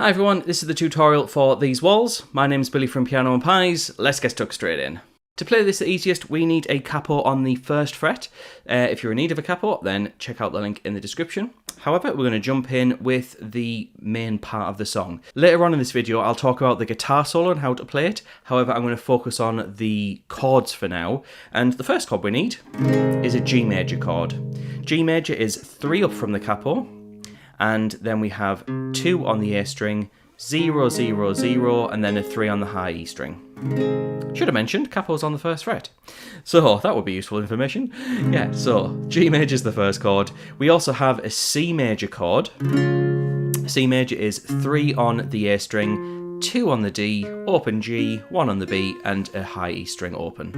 Hi everyone, this is the tutorial for these walls. My name's Billy from Piano and Pies. Let's get stuck straight in. To play this the easiest, we need a capo on the first fret. If you're in need of a capo, then check out the link in the description. However, we're going to jump in with the main part of the song. Later on in this video, I'll talk about the guitar solo and how to play it. However, I'm going to focus on the chords for now. And the first chord we need is a G major chord. G major is 3 up from the capo. And then we have 2 on the A string, 0, 0, 0, and then a 3 on the high E string. Should have mentioned, capo's on the first fret. So that would be useful information. Yeah, so G major is the first chord. We also have a C major chord. C major is 3 on the A string, 2 on the D, open G, 1 on the B, and a high E string open.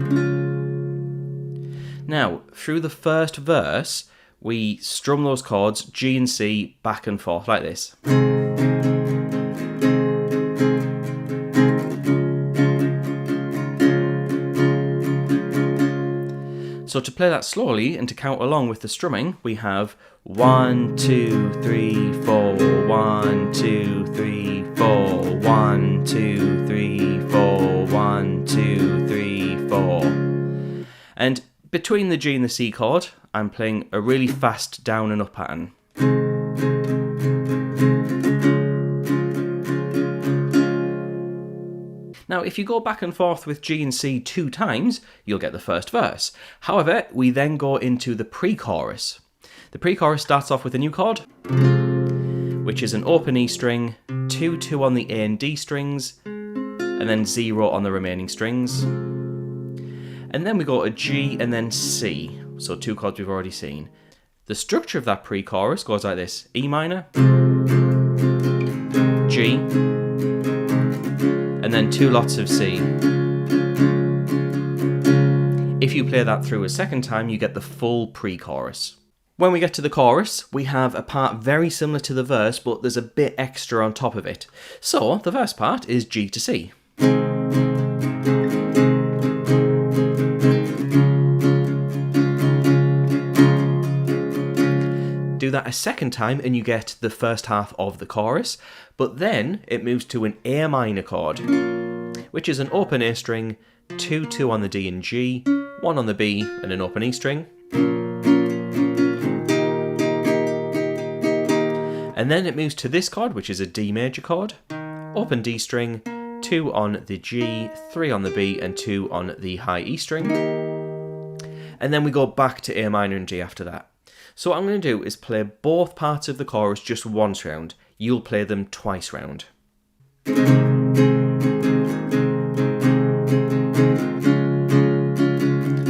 Now, through the first verse, we strum those chords, G and C, back and forth like this. So to play that slowly and to count along with the strumming, we have 1, 2, 3, 4, 1, 2, 3, 4, 1, 2, 3, 4, 1, 2, 3, 4. And between the G and the C chord, I'm playing a really fast down and up pattern. Now, if you go back and forth with G and C 2 times, you'll get the first verse. However, we then go into the pre-chorus. The pre-chorus starts off with a new chord, which is an open E string, 2, 2 on the A and D strings, and then 0 on the remaining strings. And then we go to G and then C, so 2 chords we've already seen. The structure of that pre-chorus goes like this: E minor, G, and then 2 lots of C. If you play that through a second time, you get the full pre-chorus. When we get to the chorus, we have a part very similar to the verse, but there's a bit extra on top of it. So the verse part is G to C. Do that a second time and you get the first half of the chorus, but then it moves to an A minor chord, which is an open A string, 2, 2 on the D and G, 1 on the B and an open E string. And then it moves to this chord, which is a D major chord, open D string, 2 on the G, 3 on the B and 2 on the high E string. And then we go back to A minor and G after that. So what I'm going to do is play both parts of the chorus just once round. You'll play them twice round.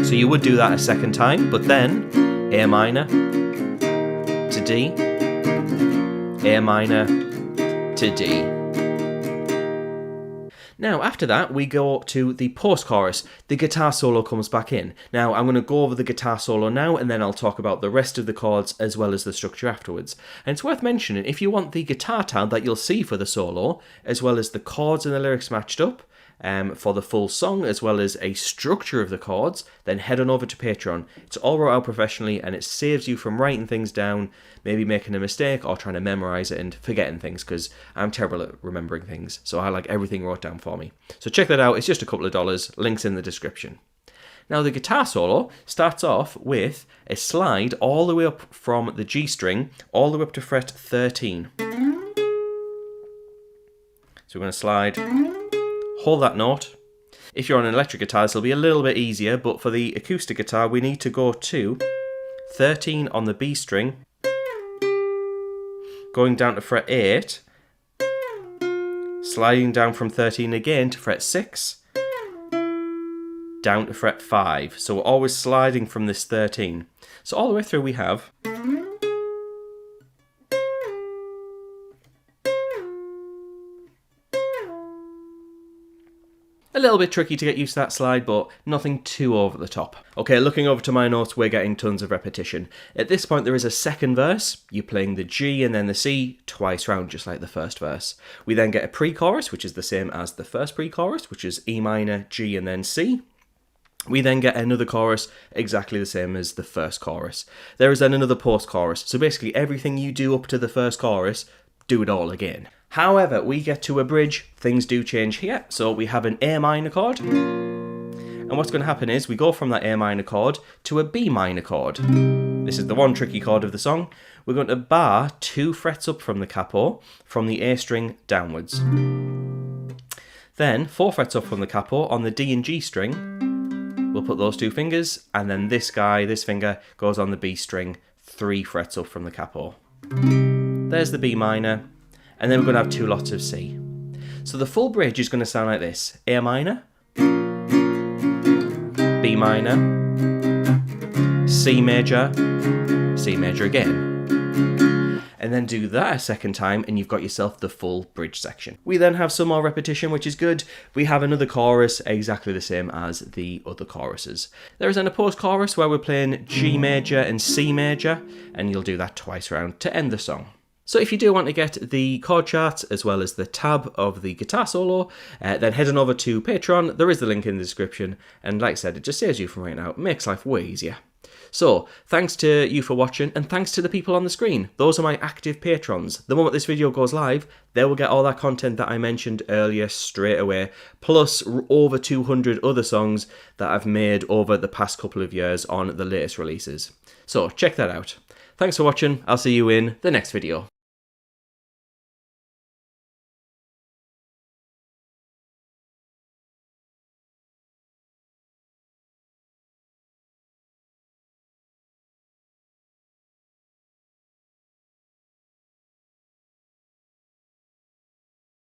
So you would do that a second time, but then A minor to D, A minor to D. Now, after that, we go to the post-chorus. The guitar solo comes back in. Now, I'm going to go over the guitar solo now, and then I'll talk about the rest of the chords as well as the structure afterwards. And it's worth mentioning, if you want the guitar tab that you'll see for the solo, as well as the chords and the lyrics matched up, for the full song, as well as a structure of the chords, then head on over to Patreon. It's all wrote out professionally, and it saves you from writing things down, maybe making a mistake, or trying to memorize it and forgetting things, because I'm terrible at remembering things, so I like everything wrote down for me. So check that out, it's just a couple of dollars, links in the description. Now the guitar solo starts off with a slide all the way up from the G string, all the way up to fret 13. So we're going to slide, hold that note. If you're on an electric guitar, this will be a little bit easier, but for the acoustic guitar, we need to go to 13 on the B string, going down to fret 8, sliding down from 13 again to fret 6, down to fret 5. So we're always sliding from this 13. So all the way through we have a little bit tricky to get used to that slide, but nothing too over the top. Okay, looking over to my notes, we're getting tons of repetition. At this point, there is a second verse. You're playing the G and then the C twice round, just like the first verse. We then get a pre-chorus, which is the same as the first pre-chorus, which is E minor, G, and then C. We then get another chorus, exactly the same as the first chorus. There is then another post-chorus. So basically, everything you do up to the first chorus, do it all again. However, we get to a bridge, things do change here. So we have an A minor chord. And what's going to happen is we go from that A minor chord to a B minor chord. This is the one tricky chord of the song. We're going to bar 2 frets up from the capo, from the A string downwards. Then 4 frets up from the capo on the D and G string. We'll put those 2 fingers, and then this finger goes on the B string 3 frets up from the capo. There's the B minor, and then we're going to have 2 lots of C. So the full bridge is going to sound like this: A minor, B minor, C major again. And then do that a second time and you've got yourself the full bridge section. We then have some more repetition, which is good. We have another chorus exactly the same as the other choruses. There is then a post-chorus where we're playing G major and C major, and you'll do that twice around to end the song. So if you do want to get the chord charts as well as the tab of the guitar solo, then head on over to Patreon. There is the link in the description. And like I said, it just saves you from right now. It makes life way easier. So, thanks to you for watching, and thanks to the people on the screen. Those are my active patrons. The moment this video goes live, they will get all that content that I mentioned earlier straight away, plus over 200 other songs that I've made over the past couple of years on the latest releases. So, check that out. Thanks for watching. I'll see you in the next video.